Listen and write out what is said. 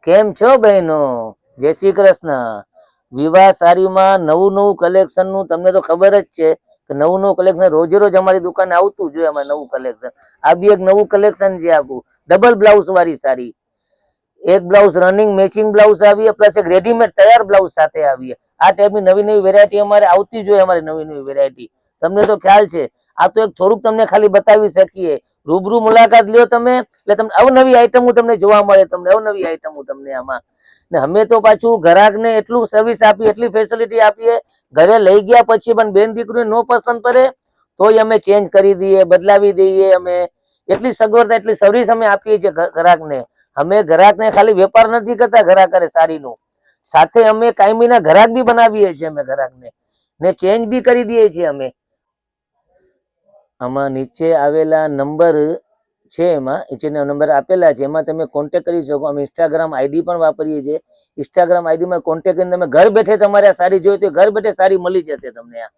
કેમ છો બહેનો? જય શ્રી કૃષ્ણ. વિવાહ સાડીમાં નવું નવું કલેક્શન નું તમને તો ખબર જ છે કે નવું નવું કલેક્શન રોજે રોજ અમારી દુકાને આવતું જોઈએ. અમારે નવું કલેક્શન, આ બી એક નવું કલેક્શન છે આખું. ડબલ બ્લાઉઝ વાળી સાડી, એક બ્લાઉઝ રનિંગ મેચિંગ બ્લાઉઝ આવી, પ્લસ એક રેડીમેડ તૈયાર બ્લાઉઝ સાથે આવી. આ ટાઈપની નવી નવી વેરાયટી અમારે આવતી જોઈએ. અમારી નવી નવી વેરાયટી તમને તો ખ્યાલ છે. આ તો એક થોડુંક તમને ખાલી બતાવી શકીએ. રૂબરૂ મુલાકાત લ્યો તમે એટલે તમને અવનવી આઈટમો તમને જોવા મળે. તમને અવનવી આઈટમો તમને આમાં ને અમે તો પાછું ગ્રાહકને એટલું સર્વિસ આપીએ, એટલી ફેસિલિટી આપીએ. ઘરે લઈ ગયા પછી પણ બેન દીકરીને નો પસંદ પડે તોય અમે ચેન્જ કરી દઈએ, બદલાવી દઈએ. અમે એટલી સગવડતા, એટલી સર્વિસ અમે આપીએ છીએ ગ્રાહકને. અમે ગ્રાહકને ખાલી વેપાર નથી કરતા, ગ્રાહક કરે સાડીનો સાથે અમે કાયમીના ગ્રાહક બી બનાવીએ છીએ. અમે ગ્રાહકને ને ચેન્જ બી કરી દઈએ છીએ. અમે આમાં નીચે આવેલા નંબર છે, એમાં નીચેના નંબર આપેલા છે, એમાં તમે કોન્ટેક્ટ કરી શકો. અમે ઇન્સ્ટાગ્રામ આઈડી પણ વાપરીએ છીએ. ઇન્સ્ટાગ્રામ આઈડીમાં કોન્ટેક્ટ કરીને તમે ઘર બેઠે તમારે આ સાડી જોઈ તો ઘર બેઠે સાડી મળી જશે તમને. આ